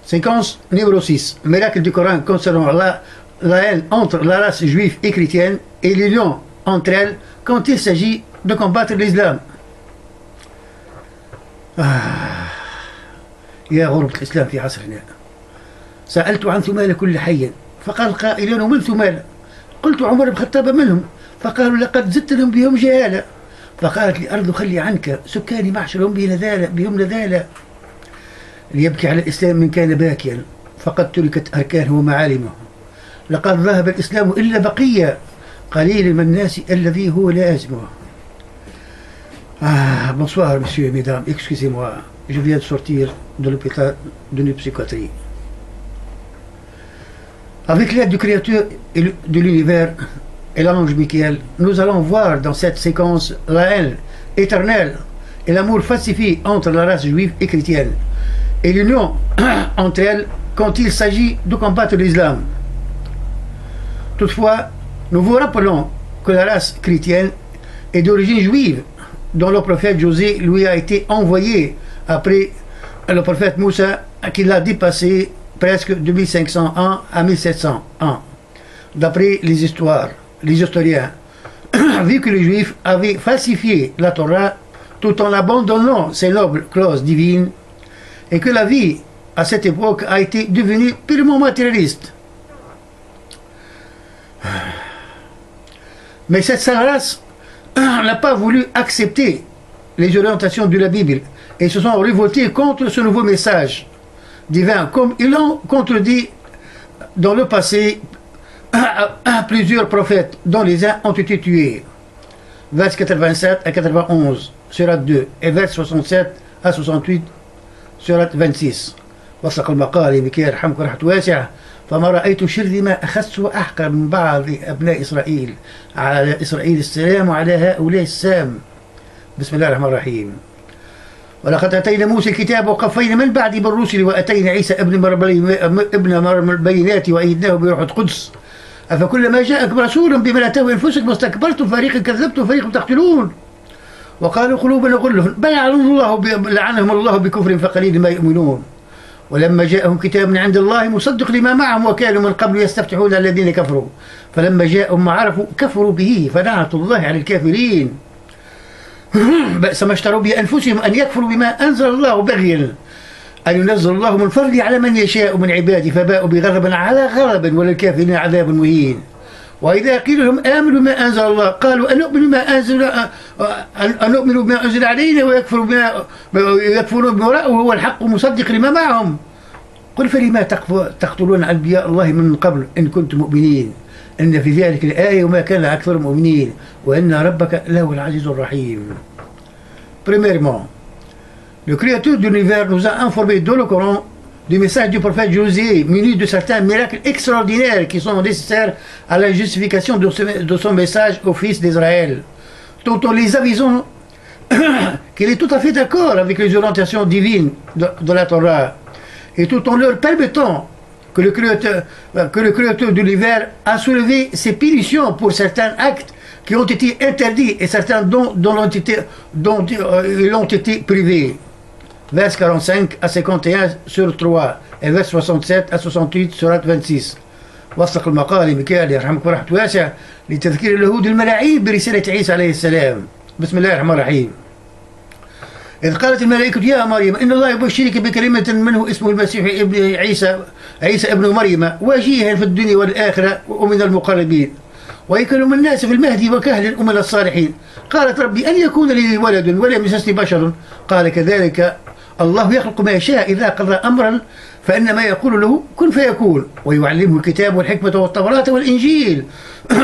Séquence numéro 6. Miracle du Coran concernant la haine entre la race juive et chrétienne et l'union entre elles quand il s'agit de combattre l'islam. يا غربة الإسلام في عصرنا سألت عن ثمال كل حي فقال قائلون ومن ثمال قلت عمر بن الخطاب منهم فقالوا لقد زدتهم بهم جهالة فقالت الأرض خلي عنك سكاني معشرهم بهم نذالة ليبكي على الإسلام من كان باكيا فقد تركت أركانه ومعالمه لقد ذهب الإسلام إلا بقية قليل من الناس الذي هو لازمه. Bonsoir messieurs et mesdames, excusez-moi, je viens de sortir de l'hôpital de psychiatrie. Avec l'aide du Créateur et de l'univers et l'ange Michael, nous allons voir dans cette séquence la haine éternelle et l'amour falsifié entre la race juive et chrétienne et l'union entre elles quand il s'agit de combattre l'islam. Toutefois, nous vous rappelons que la race chrétienne est d'origine juive, dont le prophète José lui a été envoyé après le prophète Moussa, qui l'a dépassé presque de 1500 ans à 1700 ans, d'après les historiens, vu que les Juifs avaient falsifié la Torah tout en abandonnant ses nobles clauses divines, et que la vie à cette époque a été devenue purement matérialiste. Mais cette sale race n'a pas voulu accepter les orientations de la Bible et se sont révoltés contre ce nouveau message divin, comme ils l'ont contredit dans le passé à plusieurs prophètes, dont les uns ont été tués. Vers 87 à 91, surat 2, et vers 67 à 68, surat 26. وثق المقال بكي يرحمك رحمة واسعة فما رأيت شرذمة أخس وأحقر من بعض أبناء إسرائيل على إسرائيل السلام وعلى هؤلاء السام. بسم الله الرحمن الرحيم. ولقد أتينا موسى الكتاب وقفينا من بعد بالرسل وأتينا عيسى ابن مريم البينات وأيدناه بروح القدس أفكلما جاءكم رسول بما لا تهوى أنفسكم واستكبرتم فريقا كذبتم وفريقا تقتلون وقالوا قلوبنا غلف بل لعنهم الله بكفر فقليل ما يؤمنون ولما جاءهم كتاب من عند الله مصدق لما معهم وكانوا من قبل يستفتحون على الذين كفروا فلما جاءهم ما عرفوا كفروا به فلعنة الله على الكافرين بئس ما اشتروا بأنفسهم أن يكفروا بما أنزل الله بغيا أن ينزل الله من فضله على من يشاء من عباده فباءوا بغضب على غضب وللكافرين عذاب مهين. وإذا قيل لهم آمنوا بما أنزل الله قالوا أنؤمن بما أنزل علينا ويكفرون بما وراءه وهو الحق مصدق لما معهم قل فلما تقتلون أنبياء الله من قبل إن كنتم مؤمنين إن في ذلك الآية وما كان أكثر مؤمنين وإن ربك لهو العزيز الرحيم. Premièrement, le Créateur de l'univers nous a informé dans le Coran du message du prophète José, muni de certains miracles extraordinaires qui sont nécessaires à la justification de son message au fils d'Israël, dont on les avisons qu'il est tout à fait d'accord avec les orientations divines de la Torah, et tout en leur permettant que le Créateur de l'univers a soulevé ses punitions pour certains actes qui ont été interdits et certains dont ils ont été privés. Vers 45 à 51 sur 3 et vers 67 à 68 sur 26. وثق المقال ميكائيل يرحمك رحمة واسعة لتذكير اليهود الملاعين برسالة عيسى عليه السلام. بسم الله الرحمن الرحيم. إذ قالت الملائكة يا مريم إن الله يبشرك بكلمة منه اسمه المسيح ابن عيسى ابن مريم وجيها في الدنيا والآخرة ومن المقربين ويكلم الناس في المهدي وكهلا ومن الصالحين. قالت ربي أن يكون لي ولد ولم يمسسني بشر قال كذلك الله يخلق ما يشاء إذا قضى أمرا فإنما يقول له كن فيكون ويعلمه الكتاب والحكمة والتوراة والإنجيل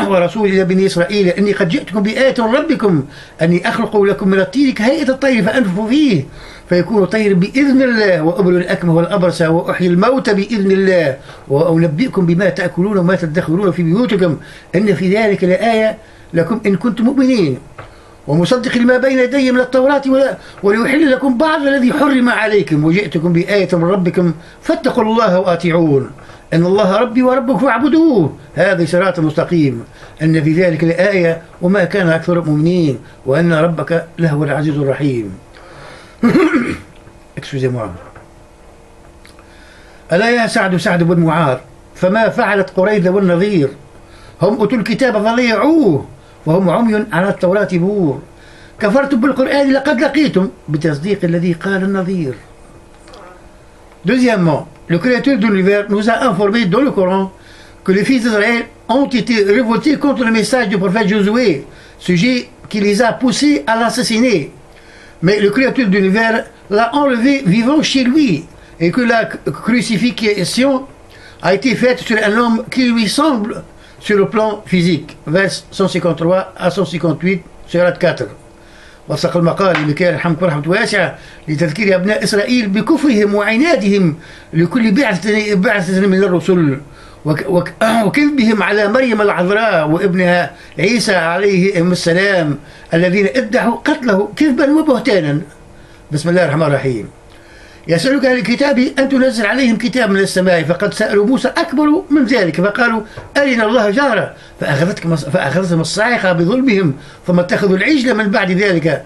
ورسول إلى بني إسرائيل إني قد جئتكم بآية من ربكم أني أخلق لكم من الطين كهيئة الطير فأنفخ فيه فيكون طير بإذن الله وأبرئ الأكمه والأبرص وأحيي الموتى بإذن الله وأنبئكم بما تأكلون وما تدخرون في بيوتكم إن في ذلك لآية لكم إن كنتم مؤمنين ومصدق لما بين يدي من التوراة وليحل لكم بعض الذي حرم عليكم وجئتكم بآية من ربكم فاتقوا الله وأطيعون إن الله ربي وربكم فاعبدوه هذا صراط مستقيم إن في ذلك لآية وما كان أكثر المؤمنين وأن ربك لهو العزيز الرحيم. Excusez-moi. ألا يا سعد بن معاذ فما فعلت قريظة والنظير هم أوتوا الكتاب فضيعوه وهم عمي على التوراة بور كفرتم بالقرآن لقد لقيتم بتصديق الذي قال النظير. Deuxièmement, le créateur de l'univers nous a informé dans le Coran que les fils d'Israël ont été révoltés contre le message du prophète Josué, sujet qui les a poussés à l'assassiner. Mais le créateur de l'univers l'a enlevé vivant chez lui et que la crucifixion a été faite sur un homme qui lui semble sur le plan physique. Vers 153 à 158 surat 4. وثق المقال لكي يرحمكم رحمة واسعة لتذكير أبناء إسرائيل بكفرهم وعنادهم لكل بعثة من الرسل وكذبهم على مريم العذراء وابنها عيسى عليهم السلام الذين ادعوا قتله كذبا وبهتانا. بسم الله الرحمن الرحيم. يسألك أهل الكتاب أن تنزل عليهم كتاب من السماء فقد سألوا موسى أكبر من ذلك فقالوا أرنا الله جهرة فأخذتهم الصاعقة بظلمهم ثم اتخذوا العجل من بعد ذلك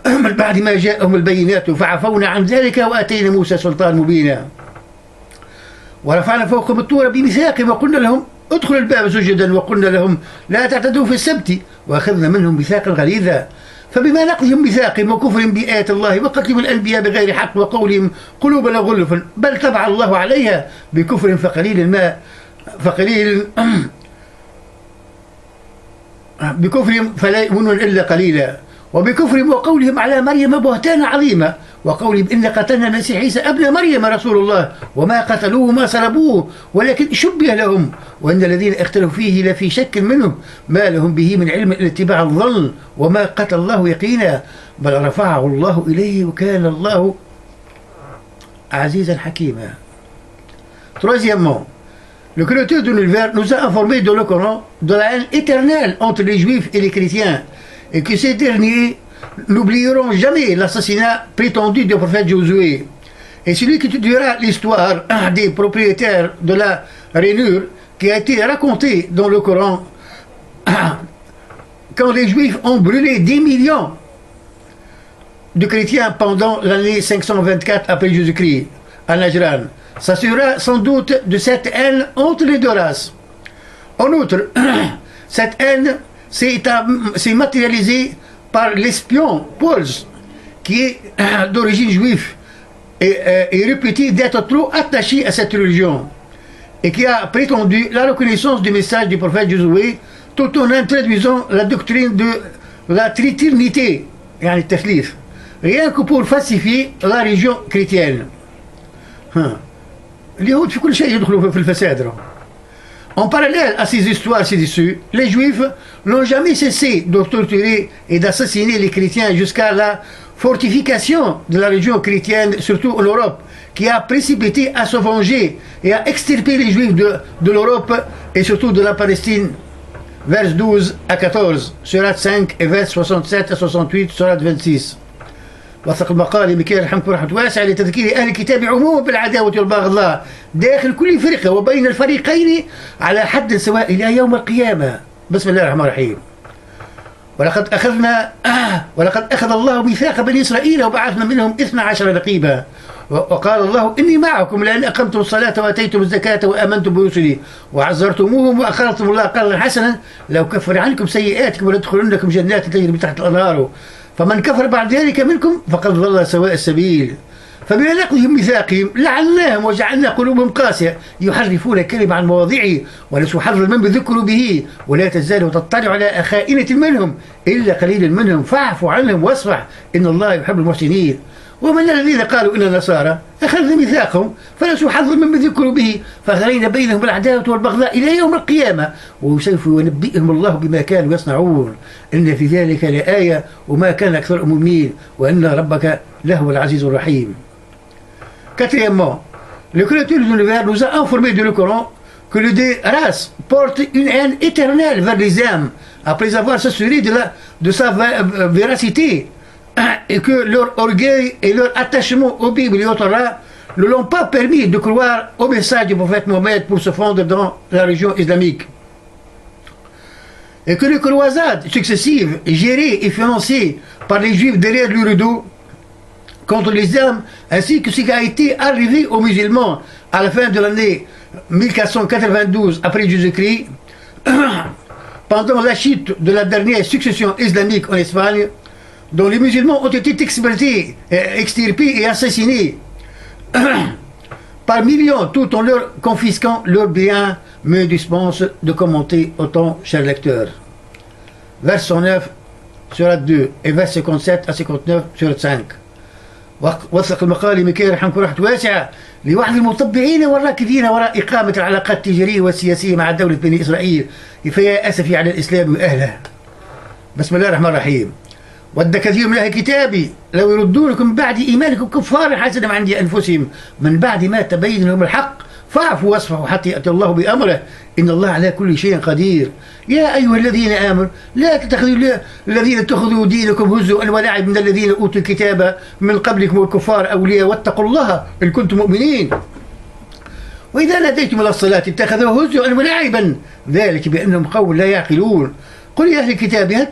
من بعد ما جاءهم البينات فعفونا عن ذلك وآتينا موسى سلطان مبينا ورفعنا فوقهم الطور بميثاقهم وقلنا لهم ادخلوا الباب سجدا وقلنا لهم لا تعتدوا في السبت وأخذنا منهم ميثاقا غليظا فبما نقضهم ميثاقهم وكفرهم بآيات الله وقتلهم الأنبياء بغير حق وقولهم قلوبنا غلف بل طبع الله عليها بكفر بكفرهم فلا يؤمنون إلا قليلا وبكفرهم وقولهم على مريم بهتانا عظيما وقولهم إن قتلنا المسيح عيسى ابن مريم رسول الله وما قتلوه ما صلبوه ولكن شبه لهم وإن الذين اختلفوا فيه لفي شك منه ما لهم به من علم إلا اتباع الظن وما قتل الله يقينا بل رفعه الله إليه وكان الله عزيزا حكيما. Troisièmement, le créateur de l'univers nous a informé dans le Coran de la haine éternelle entre les juifs et les chrétiens et que ces derniers n'oublieront jamais l'assassinat prétendu du prophète Josué. Et celui qui étudiera l'histoire des propriétaires de la rainure qui a été racontée dans le Coran quand les Juifs ont brûlé 10 millions de chrétiens pendant l'année 524 après Jésus-Christ à Najran, s'assurera sans doute de cette haine entre les deux races. En outre, cette haine s'est matérialisée par l'espion Pauls, qui est d'origine juive et réputé d'être trop attaché à cette religion, et qui a prétendu la reconnaissance du message du prophète Josué tout en introduisant la doctrine de la trinité, rien que pour falsifier la religion chrétienne. اليهود في كل شيء يدخلوا في الفساد. En parallèle à ces histoires ci-dessus, les Juifs n'ont jamais cessé de torturer et d'assassiner les chrétiens jusqu'à la fortification de la religion chrétienne, surtout en Europe, qui a précipité à se venger et à extirper les Juifs de l'Europe et surtout de la Palestine. Vers 12 à 14, surat 5 et vers 67 à 68, surat 26. وثق المقال بكي يرحمكم رحمة واسعة لتذكير أهل الكتاب عموما بالعداوة والبغضاء داخل كل فرقة وبين الفريقين على حد سواء إلى يوم القيامة. بسم الله الرحمن الرحيم. ولقد أخذ الله ميثاق بني إسرائيل وبعثنا منهم 12 نقيبا وقال الله إني معكم لأن أقمتم الصلاة وآتيتم الزكاة وآمنتم برسلي وعزرتموهم وأقرضتم الله قرضا حسنا لو كفر عنكم سيئاتكم ولتدخلنكم جنات تجري من تحت الأنهار فمن كفر بعد ذلك منكم فقد ضل سواء السبيل. فبما نقضهم ميثاقهم لعناهم وجعلنا قلوبهم قاسية يحرفون الكلم عن مواضعه ونسوا حظا مما ذكروا به ولا تزال تطلع على خائنة منهم إلا قليل منهم فاعف عنهم واصفح إن الله يحب المحسنين. ومن الذين قالوا إن النصارى أخذنا ميثاقهم فنسوا حظا مما ذكروا به فأغرينا بينهم العداوة والبغضاء إلى يوم القيامة وسوف ينبئهم الله بما كانوا يصنعون إن في ذلك لآية وما كان أكثر مؤمنين وإن ربك لهو العزيز الرحيم. Quatrièmement, le créateur de l'univers nous a informé dans le Coran que les deux races portent une haine éternelle vers les âmes après avoir s'assuré de sa véracité et que leur orgueil et leur attachement aux Bibles et au Torah ne l'ont pas permis de croire au message du prophète Mohammed pour se fondre dans la religion islamique. Et que les croisades successives gérées et financées par les Juifs derrière le rideau contre les âmes, ainsi que ce qui a été arrivé aux musulmans à la fin de l'année 1492 après Jésus-Christ, pendant la chute de la dernière succession islamique en Espagne, dont les musulmans ont été extirpés et assassinés par millions, tout en leur confisquant leurs biens, me dispense de commenter autant, cher lecteur. Vers 109, surat 2, et vers 57 à 59, surat 5. وثق المقال مكي رحمكم رحمة واسعة لوحد المطبعين والراكدين وراء إقامة العلاقات التجارية والسياسية مع دولة بني إسرائيل، فيا أسفي على الإسلام وأهله. بسم الله الرحمن الرحيم. ود كثير من أهل كتابي لو يردونكم بعد إيمانكم كفارا حسنا عند أنفسهم من بعد ما تبين لهم الحق فاعفوا واصفحوا حتى يأتي الله بأمره إن الله على كل شيء قدير. يا أيها الذين آمنوا لا تتخذوا الذين اتخذوا دينكم هزوا ولعب من الذين أوتوا الكتاب من قبلكم والكفار أولياء واتقوا الله إن كنتم مؤمنين. وإذا ناديتم إلى الصلاة اتخذوه هزوا ولعبا ذلك بأنهم قوم لا يعقلون. قل يا أهل الكتاب هل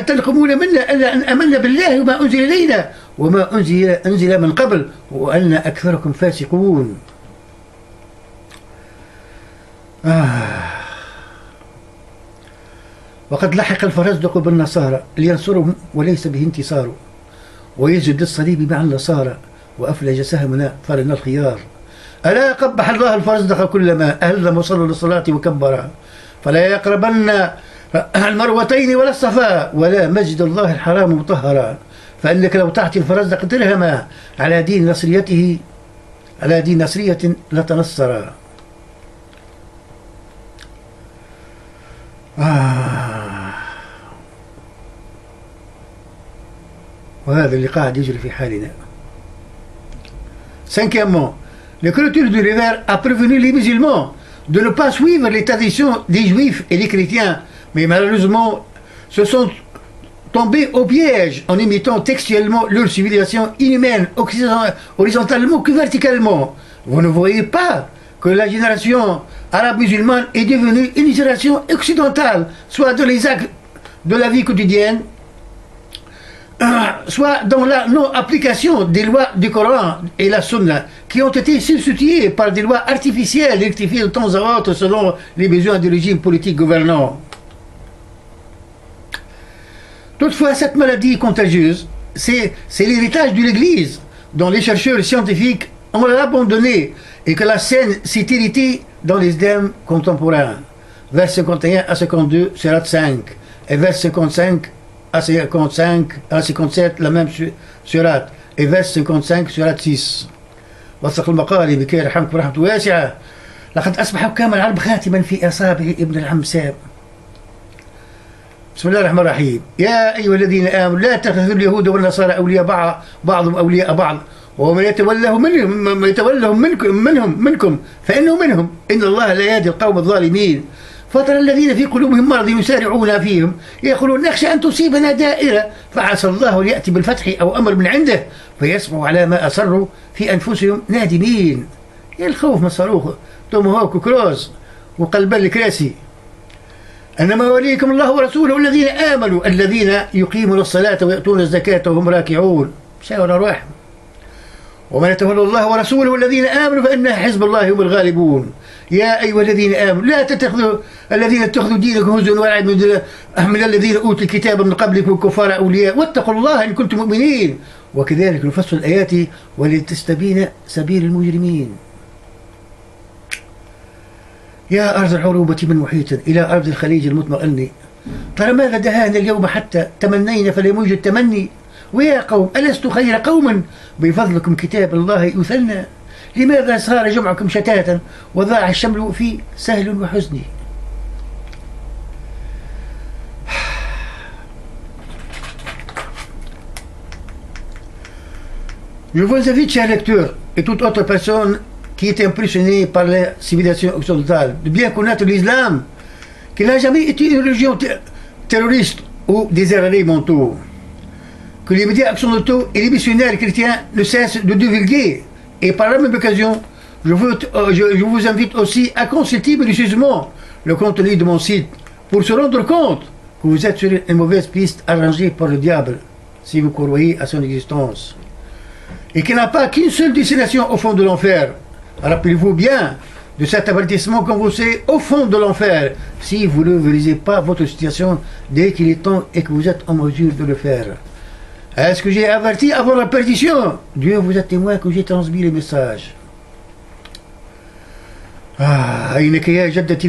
تنقمون منا إلا أن آمنا بالله وما أنزل إلينا وما أنزل من قبل وأن أكثركم فاسقون. وقد لحق الفرزدق بالنصارى لينصرهم وليس به انتصار ويسجد للصليب مع النصارى وأفلج سهمنا فلنا الخيار. ألا قبح الله الفرزدق كلما أهل مصلوا للصلاة وكبرها فلا يقربن المروتين ولا الصفا ولا مسجد الله الحرام مطهرا فإنك لو تعطي الفرزدق درهما على دين نصرية لتنصرا. وهذا اللي قاعد يجري في حالنا. Cinquièmement, le clôture de l'hiver a prévenu les musulmans de ne pas suivre les traditions des juifs et des chrétiens, mais malheureusement se sont tombés au piège en imitant textuellement leur civilisation inhumaine, horizontalement que verticalement. Vous ne voyez pas que la génération arabe musulmane est devenue une génération occidentale, soit dans les actes de la vie quotidienne, soit dans la non-application des lois du Coran et la Sunna, qui ont été substituées par des lois artificielles rectifiées de temps à autre selon les besoins du régime politique gouvernant. Toutefois, cette maladie contagieuse, c'est l'héritage de l'Église, dont les chercheurs scientifiques ont abandonné et que la scène s'est héritée dans les idèmes contemporains. Vers 51 à 52, surat 5, et vers 55 à 57 la même surat, et vers 55 surat 6. وثق المقال بكي رحمكم رحمة واسعة لقد أصبح حكام العرب خاتما في أصابع ابن العم سام. بسم الله الرحمن الرحيم. يا أيها الذين آمنوا لا تتخذوا اليهود والنصارى أولياء بعضهم أولياء بعض ومن يتولهم منكم فإنه منهم إن الله لا يهدي القوم الظالمين. فترى الذين في قلوبهم مرض يسارعون فيهم يقولون نخشى أن تصيبنا دائرة فعسى الله أن يأتي بالفتح أو أمر من عنده فيصبحوا على ما أصروا في أنفسهم نادمين. يا الخوف من الصاروخ تومهوك وكروز وقلب الكراسي. أنما وليكم الله ورسوله الذين آمنوا الذين يقيمون الصلاة ويأتون الزكاة وهم راكعون. شاور أرواحهم. ومن يتولى الله ورسوله الذين آمنوا فإن حزب الله هم الغالبون. يا أيها الذين آمنوا لا تتخذوا الذين اتخذوا دينكم هزوا ولعبا من الذين أوتوا الكتاب من قبلكم كفار أولياء واتقوا الله إن كنتم مؤمنين وكذلك نفصل الآيات ولتستبين سبيل المجرمين. يا أرض العروبة من محيط إلى أرض الخليج المطمئن ترى ماذا دهانا اليوم حتى تمنينا فلم يوجد تمني. ويا قوم ألست خير قوم بفضلكم كتاب الله يثنى لماذا صار جمعكم شتاتا وضاع الشمل في سهل وحزن. Je vous invite, chers lecteurs, et toute autre personne qui est impressionnée par la civilisation occidentale, de bien connaître l'islam, qui n'a jamais été une religion terroriste ou des erreurs mentaux, que les médias occidentaux et les missionnaires chrétiens ne cessent de divulguer. Et par la même occasion, je vous invite aussi à consulter minutieusement le contenu de mon site pour se rendre compte que vous êtes sur une mauvaise piste arrangée par le diable si vous croyez à son existence. et qui n'a pas qu'une seule destination au fond de l'enfer. Rappelez-vous bien de cet avertissement quand vous êtes au fond de l'enfer, si vous ne réalisez pas votre situation dès qu'il est temps et que vous êtes en mesure de le faire. Est-ce que j'ai averti avant la perdition? Dieu vous est témoin que j'ai transmis les messages. أينك يا جدتي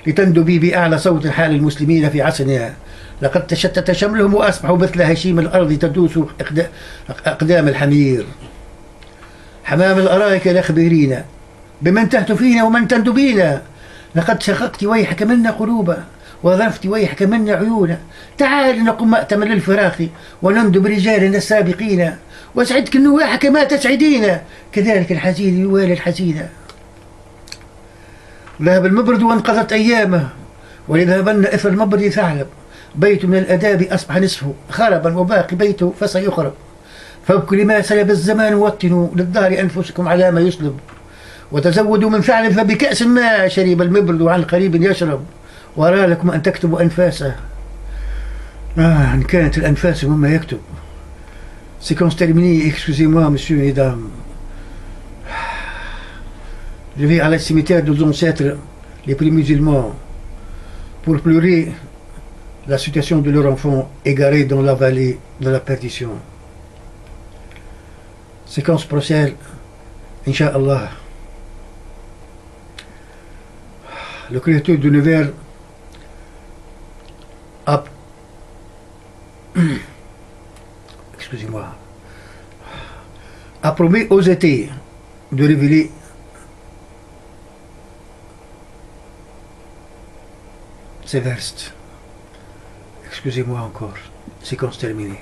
لتندبي بأعلى صوت حال المسلمين في عصرنا لقد تشتت شملهم وأصبحوا مثل هشيم الأرض تدوس أقدام الحمير. حمام الأرائك الأخبرينا بمن تهتفين ومن تندبين لقد شققت ويحك منا قلوبا وظرفت ويحك منا عيونا. تعال نقم مأتما للفراخ ونندب رجالنا السابقين واسعدك النواح كما تسعدين كذلك الحزين يوالي الحزين. ذهب المبرد وانقضت أيامه ولذهبن إثر المبرد ثعلب. بيت من الأداب أصبح نصفه خربا وباقي بيته فسيخرب. فبكل ما سلب الزمان وطنوا للدهر أنفسكم على ما يسلب وتزودوا من ثعلب فبكأس ما شرب المبرد عن قريب يشرب وأرى لكم أن تكتبوا أنفاسه. إن كانت الأنفاس مما يكتب. Séquence terminée, excusez-moi, monsieur et mesdames. Je vais à la cimetière de nos ancêtres, les premiers musulmans, pour pleurer la situation de leur enfant égaré dans la vallée de la perdition. Séquence prochaine, Inch'Allah. Le créateur de l'univers a... Excusez-moi. A promis aux étés de révéler ces versets. Excusez-moi encore. Séquence terminée.